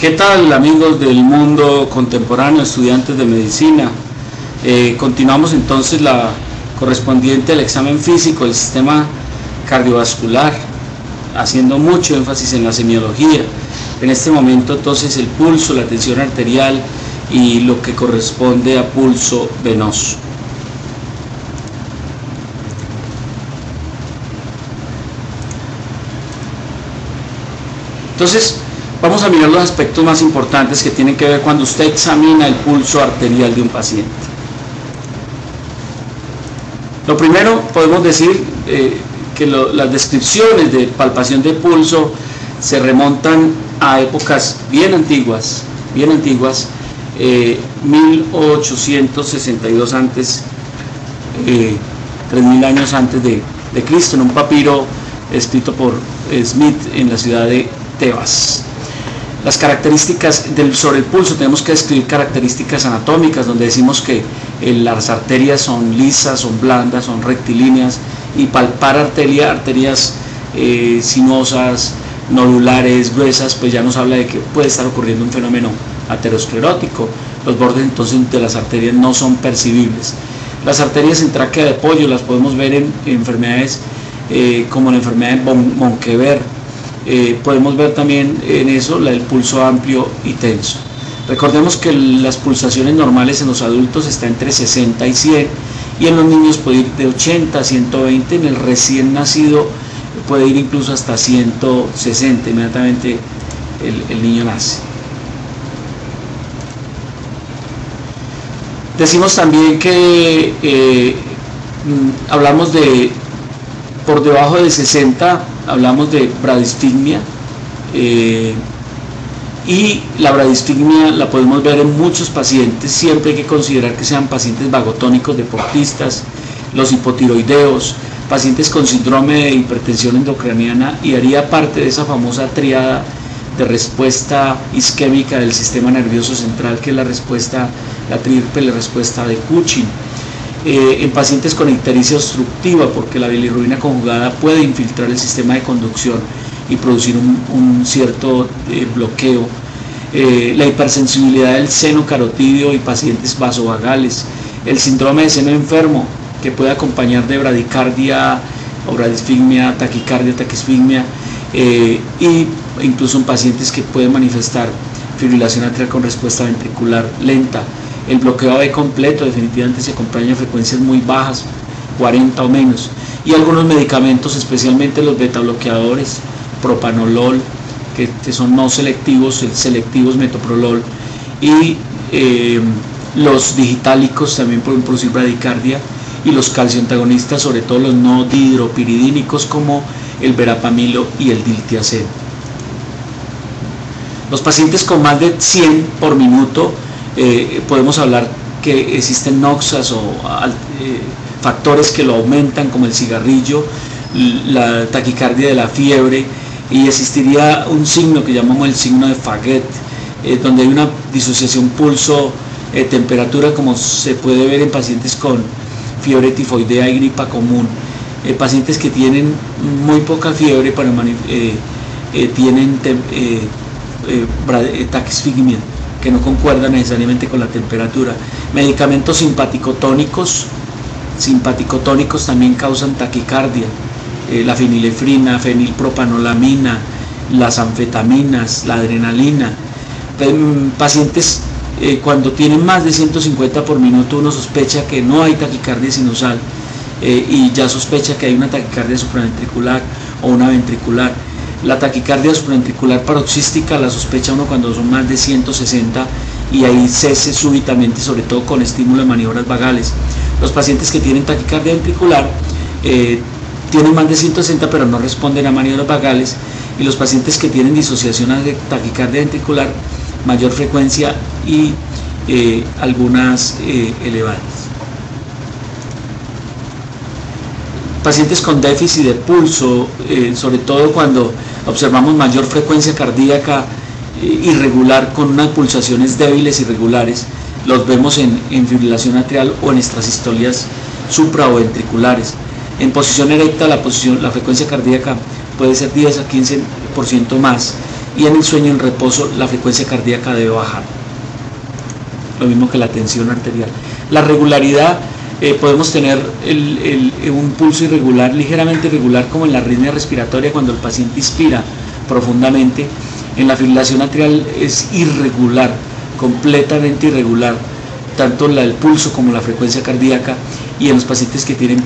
¿Qué tal, amigos del mundo contemporáneo, estudiantes de medicina? Continuamos entonces la correspondiente al examen físico del sistema cardiovascular, haciendo mucho énfasis en la semiología. En este momento entonces el pulso, la tensión arterial y lo que corresponde a pulso venoso. Entonces vamos a mirar los aspectos más importantes que tienen que ver cuando usted examina el pulso arterial de un paciente. Lo primero, podemos decir que las descripciones de palpación de pulso se remontan a épocas bien antiguas, 1862 antes, 3000 años antes de Cristo, en un papiro escrito por Smith en la ciudad de Tebas. Las características sobre el pulso, tenemos que describir características anatómicas, donde decimos que las arterias son lisas, son blandas, son rectilíneas, y palpar arterias sinuosas, nodulares, gruesas, pues ya nos habla de que puede estar ocurriendo un fenómeno aterosclerótico. Los bordes entonces de las arterias no son percibibles. Las arterias en tráquea de pollo las podemos ver en enfermedades como la enfermedad de Monkever. Podemos ver también en eso el pulso amplio y tenso. Recordemos que las pulsaciones normales en los adultos está entre 60 y 100, y en los niños puede ir de 80 a 120, en el recién nacido puede ir incluso hasta 160, inmediatamente el niño nace. Decimos también que hablamos de por debajo de 60, hablamos de bradistigmia, y la bradistigmia la podemos ver en muchos pacientes. Siempre hay que considerar que sean pacientes vagotónicos, deportistas, los hipotiroideos, pacientes con síndrome de hipertensión endocraniana, y haría parte de esa famosa tríada de respuesta isquémica del sistema nervioso central, que es la tríple respuesta de Cushing. En pacientes con ictericia obstructiva, porque la bilirrubina conjugada puede infiltrar el sistema de conducción y producir un cierto bloqueo. La hipersensibilidad del seno carotídeo y pacientes vasovagales, el síndrome de seno enfermo, que puede acompañar de bradicardia o bradisfigmia, taquicardia, taquisfigmia, e incluso en pacientes que pueden manifestar fibrilación atrial con respuesta ventricular lenta. El bloqueo AB completo definitivamente se acompaña a frecuencias muy bajas, 40 o menos, y algunos medicamentos, especialmente los beta bloqueadores, propanolol, que son no selectivos, selectivos metoprolol, y los digitálicos también pueden producir bradicardia, y los calcioantagonistas, sobre todo los no dihidropiridínicos como el verapamilo y el diltiazem. Los pacientes con más de 100 por minuto, podemos hablar que existen noxas o factores que lo aumentan, como el cigarrillo, la taquicardia de la fiebre, y existiría un signo que llamamos el signo de Faguet, donde hay una disociación pulso-temperatura, como se puede ver en pacientes con fiebre tifoidea y gripa común. Pacientes que tienen muy poca fiebre tienen taquisfigmia, que no concuerda necesariamente con la temperatura. Medicamentos simpaticotónicos también causan taquicardia, la fenilefrina, fenilpropanolamina, las anfetaminas, la adrenalina. Pacientes cuando tienen más de 150 por minuto, uno sospecha que no hay taquicardia sinusal, y ya sospecha que hay una taquicardia supraventricular o una ventricular. La taquicardia supraventricular paroxística la sospecha uno cuando son más de 160, y ahí cese súbitamente, sobre todo con estímulo de maniobras vagales. Los pacientes que tienen taquicardia ventricular tienen más de 160 pero no responden a maniobras vagales, y los pacientes que tienen disociación de taquicardia ventricular, mayor frecuencia y algunas elevadas. Pacientes con déficit de pulso, sobre todo cuando observamos mayor frecuencia cardíaca irregular con unas pulsaciones débiles irregulares, los vemos en fibrilación atrial o en extrasistolias supra o ventriculares. En posición erecta la frecuencia cardíaca puede ser 10 a 15% más, y en el sueño en reposo la frecuencia cardíaca debe bajar, lo mismo que la tensión arterial. La regularidad, podemos tener un pulso irregular, ligeramente irregular, como en la arritmia respiratoria cuando el paciente inspira profundamente. En la fibrilación atrial es irregular, completamente irregular, tanto el pulso como la frecuencia cardíaca, y en los pacientes que tienen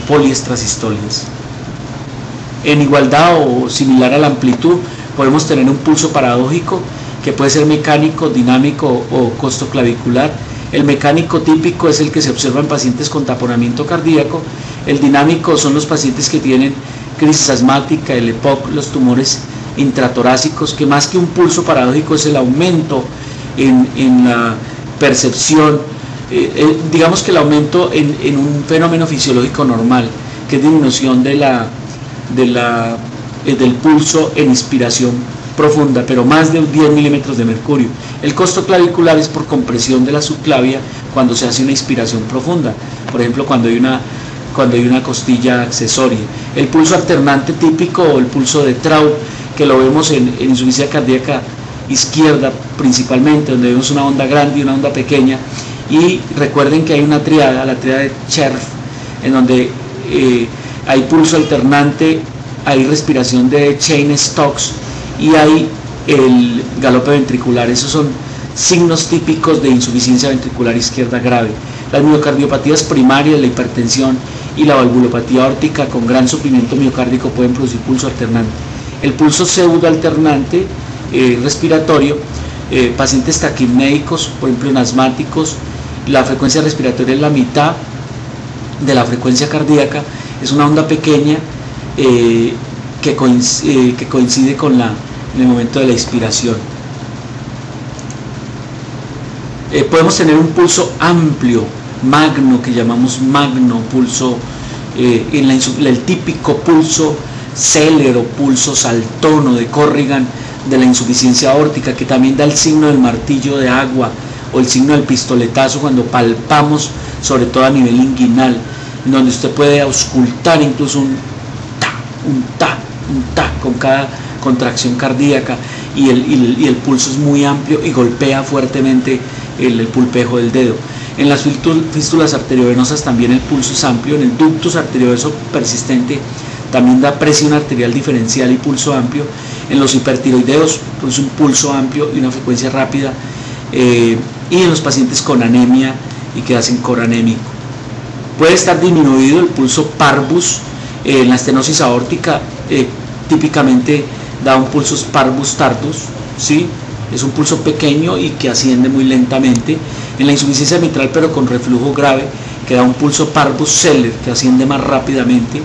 poliestrasistolias. En igualdad o similar a la amplitud, podemos tener un pulso paradójico que puede ser mecánico, dinámico o costoclavicular. El mecánico típico es el que se observa en pacientes con taponamiento cardíaco. El dinámico son los pacientes que tienen crisis asmática, el EPOC, los tumores intratorácicos, que más que un pulso paradójico es el aumento en la percepción, digamos que el aumento en un fenómeno fisiológico normal, que es disminución del pulso en inspiración profunda, pero más de 10 milímetros de mercurio. El costoclavicular es por compresión de la subclavia cuando se hace una inspiración profunda, por ejemplo cuando hay una costilla accesoria. El pulso alternante típico, o el pulso de Traub, que lo vemos en insuficiencia cardíaca izquierda principalmente, donde vemos una onda grande y una onda pequeña, y recuerden que hay una triada, la triada de Cherf, en donde hay pulso alternante, hay respiración de Cheyne-Stokes y hay el galope ventricular. Esos son signos típicos de insuficiencia ventricular izquierda grave. Las miocardiopatías primarias, la hipertensión y la valvulopatía aórtica con gran sufrimiento miocárdico pueden producir pulso alternante. El pulso pseudo alternante respiratorio, pacientes taquipnéicos, por ejemplo en asmáticos, la frecuencia respiratoria es la mitad de la frecuencia cardíaca, es una onda pequeña que coincide con en el momento de la inspiración. Podemos tener un pulso amplio, magno, que llamamos magno pulso, el típico pulso célero, pulso saltón o de Corrigan de la insuficiencia aórtica, que también da el signo del martillo de agua o el signo del pistoletazo cuando palpamos, sobre todo a nivel inguinal, donde usted puede auscultar incluso un ta con cada contracción cardíaca, y el pulso es muy amplio y golpea fuertemente el pulpejo del dedo. En las fístulas arteriovenosas también el pulso es amplio. En el ductus arteriovenoso persistente también da presión arterial diferencial y pulso amplio. En los hipertiroideos pues un pulso amplio y una frecuencia rápida, y en los pacientes con anemia y que hacen coro anémico. Puede estar disminuido el pulso parvus. En la estenosis aórtica típicamente da un pulso parvus tardus, ¿sí? Es un pulso pequeño y que asciende muy lentamente. En la insuficiencia mitral pero con reflujo grave, que da un pulso parvus celer, que asciende más rápidamente,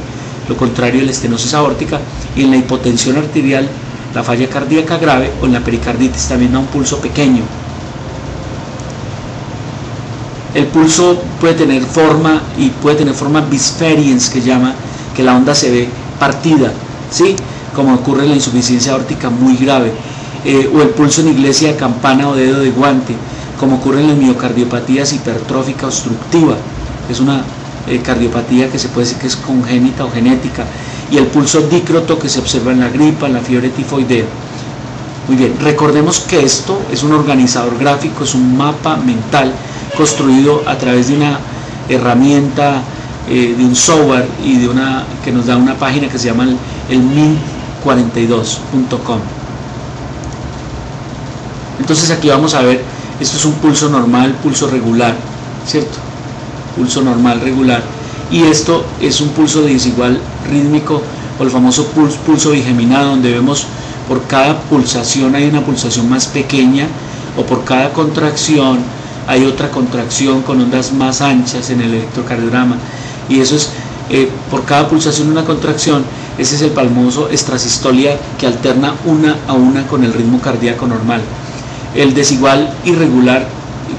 lo contrario de la estenosis aórtica. Y en la hipotensión arterial, la falla cardíaca grave o en la pericarditis también da un pulso pequeño. El pulso puede tener forma bisferiens, que llama, que la onda se ve partida, ¿sí? Como ocurre en la insuficiencia aórtica muy grave, o el pulso en iglesia de campana o dedo de guante, como ocurre en las miocardiopatías hipertrófica obstructiva. Es una cardiopatía que se puede decir que es congénita o genética. Y el pulso dícroto, que se observa en la gripa, en la fiebre tifoidea. Muy bien, recordemos que esto es un organizador gráfico, es un mapa mental construido a través de una herramienta, de un software y que nos da una página que se llama el min42.com. Entonces aquí vamos a ver, esto es un pulso normal, pulso regular, ¿cierto? Pulso normal, regular. Y esto es un pulso de desigual rítmico, o el famoso pulso bigeminado, donde vemos por cada pulsación hay una pulsación más pequeña, o por cada contracción hay otra contracción con ondas más anchas en el electrocardiograma. Y eso es, por cada pulsación una contracción. Ese es el famoso extrasistolia, que alterna una a una con el ritmo cardíaco normal. El desigual irregular,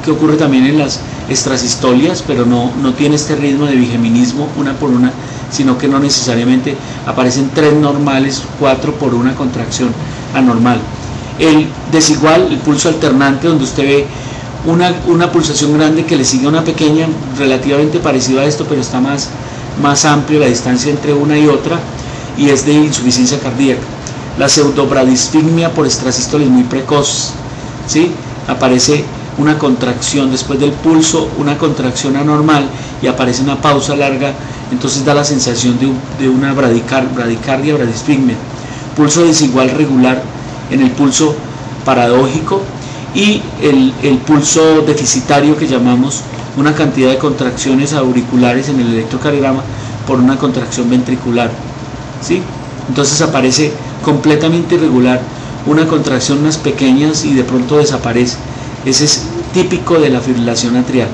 que ocurre también en las extrasistolias, pero no tiene este ritmo de bigeminismo una por una, sino que no necesariamente aparecen 3 normales, 4 por una contracción anormal. El desigual, el pulso alternante, donde usted ve una pulsación grande que le sigue a una pequeña, relativamente parecido a esto, pero está más amplio la distancia entre una y otra, y es de insuficiencia cardíaca. La pseudobradisfigmia por extrasístoles muy precoz, ¿sí? Aparece una contracción después del pulso, una contracción anormal y aparece una pausa larga, entonces da la sensación de una bradicardia, bradisfigmia. Pulso desigual regular en el pulso paradójico y el pulso deficitario, que llamamos una cantidad de contracciones auriculares en el electrocardiograma por una contracción ventricular, ¿sí? Entonces aparece completamente irregular, una contracción unas pequeñas y de pronto desaparece. Ese es típico de la fibrilación atrial.